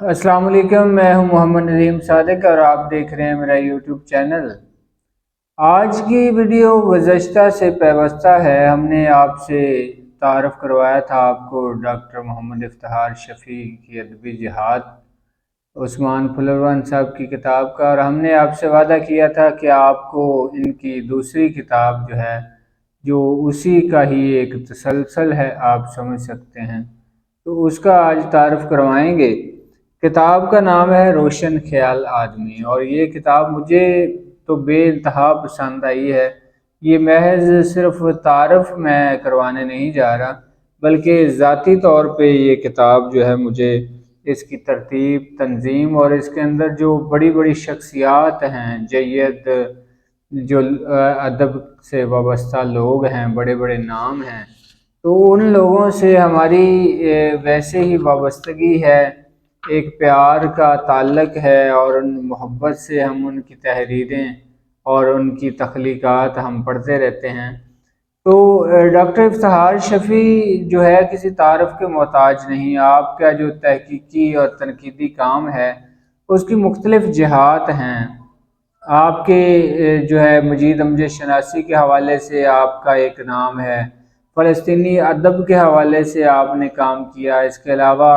السلام علیکم، میں ہوں محمد نظیم صادق اور آپ دیکھ رہے ہیں میرا یوٹیوب چینل۔ آج کی ویڈیو گزشتہ سے پیوستہ ہے۔ ہم نے آپ سے تعارف کروایا تھا آپ کو ڈاکٹر محمد افتخار شفیع کی ادبی جہاد عثمان پھلروان صاحب کی کتاب کا، اور ہم نے آپ سے وعدہ کیا تھا کہ آپ کو ان کی دوسری کتاب جو اسی کا ہی ایک تسلسل ہے، آپ سمجھ سکتے ہیں، تو اس کا آج تعارف کروائیں گے۔ کتاب کا نام ہے روشن خیال آدمی، اور یہ کتاب مجھے تو بے انتہا پسند آئی ہے۔ یہ محض صرف تعارف میں کروانے نہیں جا رہا، بلکہ ذاتی طور پہ یہ کتاب مجھے اس کی ترتیب، تنظیم اور اس کے اندر جو بڑی بڑی شخصیات ہیں، جید جو ادب سے وابستہ لوگ ہیں، بڑے بڑے نام ہیں، تو ان لوگوں سے ہماری ویسے ہی وابستگی ہے، ایک پیار کا تعلق ہے، اور ان محبت سے ہم ان کی تحریریں اور ان کی تخلیقات ہم پڑھتے رہتے ہیں۔ تو ڈاکٹر افتخار شفیع کسی تعارف کے محتاج نہیں۔ آپ کا جو تحقیقی اور تنقیدی کام ہے اس کی مختلف جہات ہیں۔ آپ کے مجید امجد شناسی کے حوالے سے آپ کا ایک نام ہے، فلسطینی ادب کے حوالے سے آپ نے کام کیا، اس کے علاوہ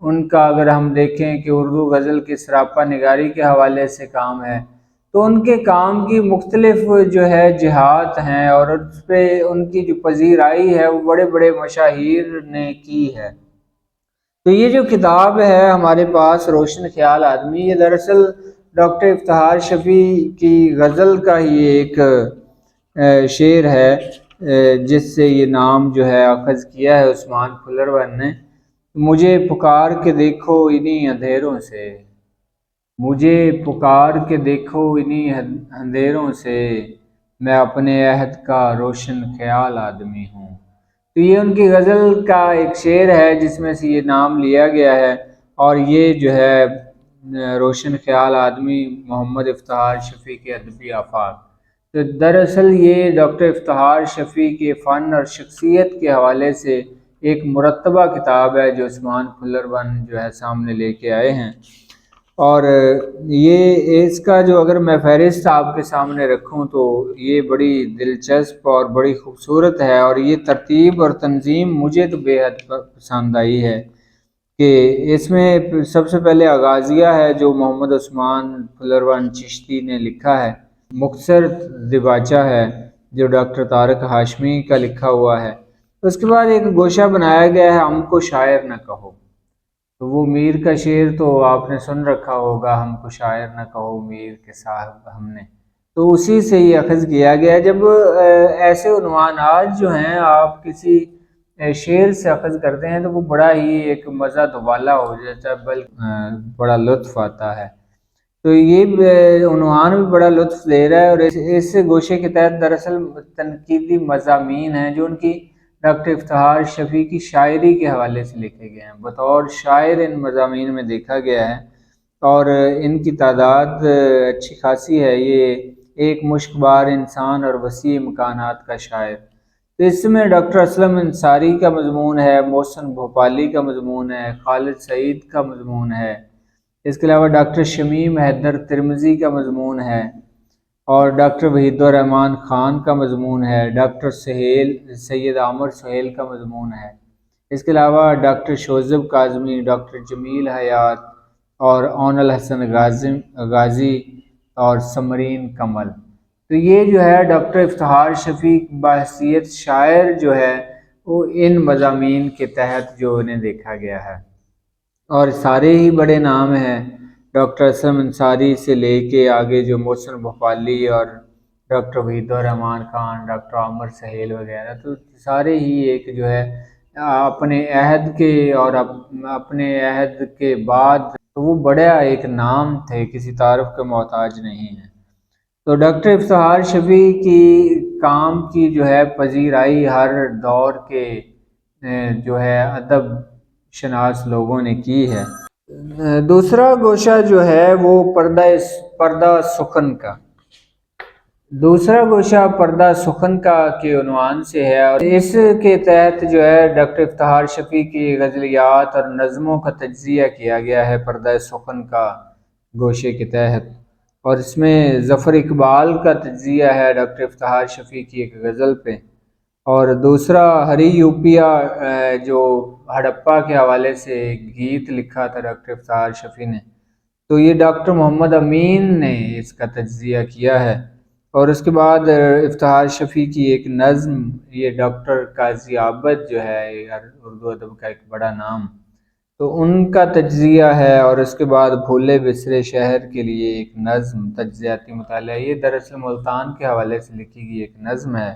ان کا اگر ہم دیکھیں کہ اردو غزل کی سراپا نگاری کے حوالے سے کام ہے، تو ان کے کام کی مختلف جہات ہیں، اور اس پہ ان کی جو پذیرائی ہے وہ بڑے بڑے مشاہیر نے کی ہے۔ تو یہ جو کتاب ہے ہمارے پاس روشن خیال آدمی، یہ دراصل ڈاکٹر افتخار شفیع کی غزل کا ہی ایک شعر ہے، جس سے یہ نام اخذ کیا ہے عثمان پھلروان نے۔ مجھے پکار کے دیکھو انہی اندھیروں سے، مجھے پکار کے دیکھو انہی اندھیروں سے، میں اپنے عہد کا روشن خیال آدمی ہوں۔ تو یہ ان کی غزل کا ایک شعر ہے جس میں سے یہ نام لیا گیا ہے، اور یہ روشن خیال آدمی محمد افتخار شفیع کے ادبی آفاق۔ تو دراصل یہ ڈاکٹر افتخار شفیع کے فن اور شخصیت کے حوالے سے ایک مرتبہ کتاب ہے جو عثمان پھلروان سامنے لے کے آئے ہیں، اور یہ اس کا اگر میں فہرست آپ کے سامنے رکھوں تو یہ بڑی دلچسپ اور بڑی خوبصورت ہے، اور یہ ترتیب اور تنظیم مجھے تو بے حد پسند آئی ہے کہ اس میں سب سے پہلے آغازیہ ہے جو محمد عثمان پھلروان چشتی نے لکھا ہے، مختصر دباچہ ہے جو ڈاکٹر طارق ہاشمی کا لکھا ہوا ہے۔ اس کے بعد ایک گوشہ بنایا گیا ہے ہم کو شاعر نہ کہو، تو وہ میر کا شعر تو آپ نے سن رکھا ہوگا، ہم کو شاعر نہ کہو میر کے صاحب ہم نے، تو اسی سے یہ اخذ کیا گیا۔ جب ایسے عنوانات ہیں آپ کسی شعر سے اخذ کرتے ہیں تو وہ بڑا ہی ایک مزہ دوالا ہو جاتا ہے، بلکہ بڑا لطف آتا ہے۔ تو یہ عنوان بھی بڑا لطف دے رہا ہے، اور اس گوشے کے تحت دراصل تنقیدی مضامین ہیں جو ان کی ڈاکٹر افتخار شفیع کی شاعری کے حوالے سے لکھے گئے ہیں۔ بطور شاعر ان مضامین میں دیکھا گیا ہے، اور ان کی تعداد اچھی خاصی ہے۔ یہ ایک مشک بار انسان اور وسیع امکانات کا شاعر۔ تو اس میں ڈاکٹر اسلم انصاری کا مضمون ہے، محسن بھوپالی کا مضمون ہے، خالد سعید کا مضمون ہے، اس کے علاوہ ڈاکٹر شمیم حیدر ترمذی کا مضمون ہے، اور ڈاکٹر وحید الرحمان خان کا مضمون ہے، ڈاکٹر سید عامر سہیل کا مضمون ہے، اس کے علاوہ ڈاکٹر شوذب کاظمی، ڈاکٹر جمیل حیات اور اون الحسن غازی اور سمرین کمل۔ تو یہ ڈاکٹر افتخار شفیع بحیثیت شاعر وہ ان مضامین کے تحت انہیں دیکھا گیا ہے، اور سارے ہی بڑے نام ہیں، ڈاکٹر اسلم انصاری سے لے کے آگے جو محسن بھوپالی اور ڈاکٹر وحید الرحمان خان، ڈاکٹر عامر سہیل وغیرہ، تو سارے ہی ایک اپنے عہد کے اور اپنے عہد کے بعد تو وہ بڑا ایک نام تھے، کسی تعارف کے محتاج نہیں ہیں۔ تو ڈاکٹر افتخار شفیع کی کام کی پذیرائی ہر دور کے ادب شناس لوگوں نے کی ہے۔ دوسرا گوشہ وہ پردہ سخن کا۔ دوسرا گوشہ پردہ سخن کا کے عنوان سے ہے، اور اس کے تحت جو ہے ڈاکٹر افتخار شفیع کی غزلیات اور نظموں کا تجزیہ کیا گیا ہے پردہ سخن کا گوشے کے تحت، اور اس میں ظفر اقبال کا تجزیہ ہے ڈاکٹر افتخار شفیع کی ایک غزل پہ، اور دوسرا ہری یوپیا جو ہڑپا کے حوالے سے ایک گیت لکھا تھا ڈاکٹر افتخار شفیع نے، تو یہ ڈاکٹر محمد امین نے اس کا تجزیہ کیا ہے، اور اس کے بعد افتخار شفیع کی ایک نظم، یہ ڈاکٹر قاضی عابد جو ہے اردو ادب کا ایک بڑا نام، تو ان کا تجزیہ ہے، اور اس کے بعد بھولے بسرے شہر کے لیے ایک نظم تجزیاتی مطالعہ، یہ دراصل ملتان کے حوالے سے لکھی گئی ایک نظم ہے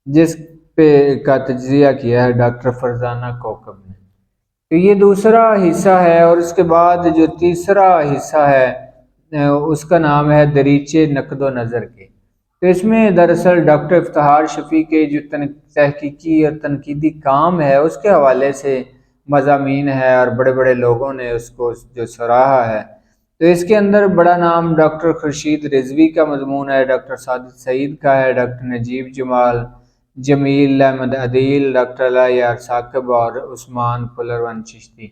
جس پہ کا تجزیہ کیا ہے ڈاکٹر فرزانہ کوکب نے۔ تو یہ دوسرا حصہ ہے، اور اس کے بعد جو تیسرا حصہ ہے اس کا نام ہے دریچے نقد و نظر کے۔ تو اس میں دراصل ڈاکٹر افتخار شفیع کے جو تحقیقی اور تنقیدی کام ہے اس کے حوالے سے مضامین ہے، اور بڑے بڑے لوگوں نے اس کو جو سراہا ہے۔ تو اس کے اندر بڑا نام ڈاکٹر خورشید رضوی کا مضمون ہے، ڈاکٹر سعادت سعید کا ہے، ڈاکٹر نجیب جمال، جمیل احمد عدیل، ڈاکٹر علی یار ثاقب اور عثمان پلرون چشتی۔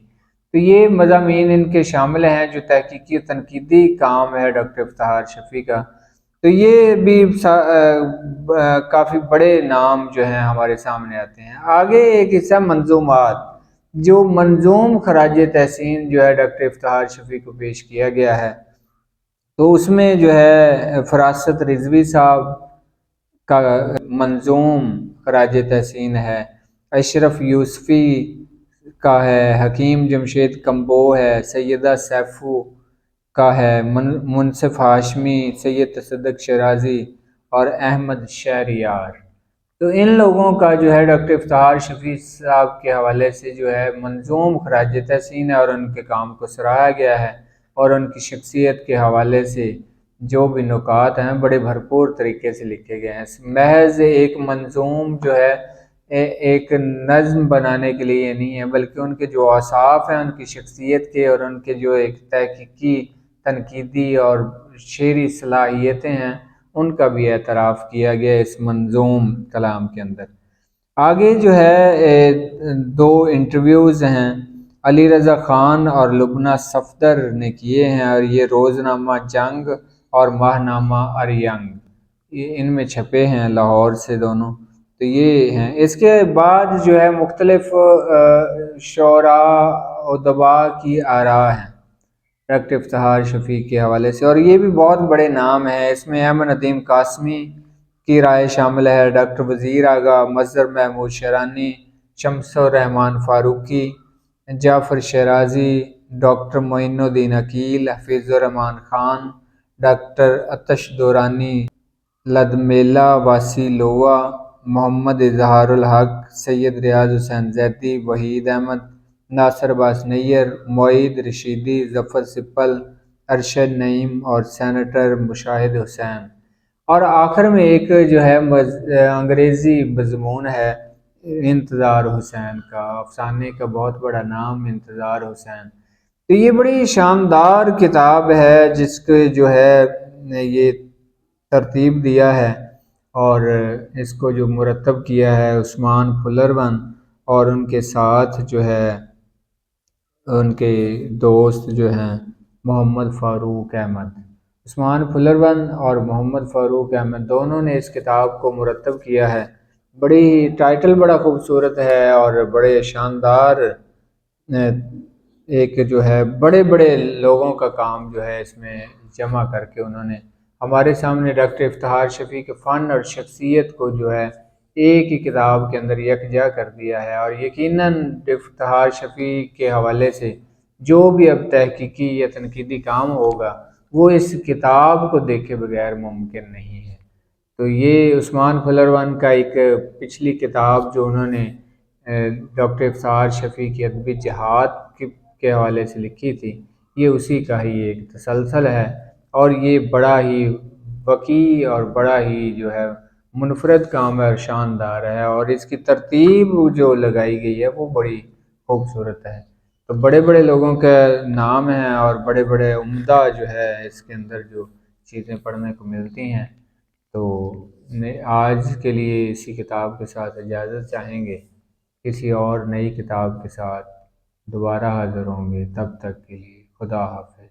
تو یہ مضامین ان کے شامل ہیں جو تحقیقی و تنقیدی کام ہے ڈاکٹر افتخار شفیع کا۔ تو یہ بھی کافی بڑے نام جو ہیں ہمارے سامنے آتے ہیں۔ آگے ایک حصہ منظومات، جو منظوم خراج تحسین جو ہے ڈاکٹر افتخار شفیع کو پیش کیا گیا ہے، تو اس میں جو ہے فراست رضوی صاحب کا منظوم خراج تحسین ہے، اشرف یوسفی کا ہے، حکیم جمشید کمبو ہے، سیدہ سیفو کا ہے، منصف ہاشمی، سید تصدق شیرازی اور احمد شہریار۔ تو ان لوگوں کا جو ہے ڈاکٹر افتخار شفیع صاحب کے حوالے سے جو ہے منظوم خراج تحسین ہے، اور ان کے کام کو سراہا گیا ہے، اور ان کی شخصیت کے حوالے سے جو بھی نکات ہیں بڑے بھرپور طریقے سے لکھے گئے ہیں۔ محض ایک منظوم جو ہے ایک نظم بنانے کے لیے نہیں ہے، بلکہ ان کے جو اوصاف ہیں ان کی شخصیت کے، اور ان کے جو ایک تحقیقی تنقیدی اور شعری صلاحیتیں ہیں ان کا بھی اعتراف کیا گیا اس منظوم کلام کے اندر۔ آگے جو ہے دو انٹرویوز ہیں علی رضا خان اور لبنہ صفدر نے کیے ہیں، اور یہ روزنامہ جنگ اور ماہنامہ اریانگ ان میں چھپے ہیں لاہور سے دونوں۔ تو یہ ہیں، اس کے بعد جو ہے مختلف شعراء ادبا کی آراء ہیں ڈاکٹر افتخار شفیع کے حوالے سے، اور یہ بھی بہت بڑے نام ہیں۔ اس میں احمد ندیم قاسمی کی رائے شامل ہے، ڈاکٹر وزیر آغا، مظہر محمود شیرانی، شمس الرحمن فاروقی، جعفر شیرازی، ڈاکٹر معین الدین عقیل، حفیظ الرحمن خان، ڈاکٹر عطش دورانی، لدمیلا واسی لوہ، محمد اظہار الحق، سید ریاض حسین زیدی، وحید احمد، ناصر عباس نیر، معید رشیدی، ظفر سپل، ارشد نعیم اور سینیٹر مشاہد حسین۔ اور آخر میں ایک جو ہے انگریزی مضمون ہے انتظار حسین کا، افسانے کا بہت بڑا نام انتظار حسین۔ تو یہ بڑی شاندار کتاب ہے جس کے جو ہے یہ ترتیب دیا ہے، اور اس کو جو مرتب کیا ہے عثمان پلرون، اور ان کے ساتھ جو ہے ان کے دوست جو ہیں محمد فاروق احمد۔ عثمان پلرون اور محمد فاروق احمد دونوں نے اس کتاب کو مرتب کیا ہے۔ بڑی ٹائٹل بڑا خوبصورت ہے، اور بڑے شاندار ایک جو ہے بڑے بڑے لوگوں کا کام جو ہے اس میں جمع کر کے انہوں نے ہمارے سامنے ڈاکٹر افتخار شفیع کے فن اور شخصیت کو جو ہے ایک ہی کتاب کے اندر یکجا کر دیا ہے۔ اور یقیناً افتخار شفیع کے حوالے سے جو بھی اب تحقیقی یا تنقیدی کام ہوگا وہ اس کتاب کو دیکھے بغیر ممکن نہیں ہے۔ تو یہ عثمان پلرون کا ایک پچھلی کتاب جو انہوں نے ڈاکٹر افتخار شفیع کی ادبی جہاد کے حوالے سے لکھی تھی، یہ اسی کا ہی ایک تسلسل ہے، اور یہ بڑا ہی وسیع اور بڑا ہی جو ہے منفرد کام ہے اور شاندار ہے، اور اس کی ترتیب جو لگائی گئی ہے وہ بڑی خوبصورت ہے۔ تو بڑے بڑے لوگوں کے نام ہیں، اور بڑے بڑے عمدہ جو ہے اس کے اندر جو چیزیں پڑھنے کو ملتی ہیں۔ تو آج کے لیے اسی کتاب کے ساتھ اجازت چاہیں گے، کسی اور نئی کتاب کے ساتھ دوبارہ حاضر ہوں گے، تب تک کے لیے خدا حافظ۔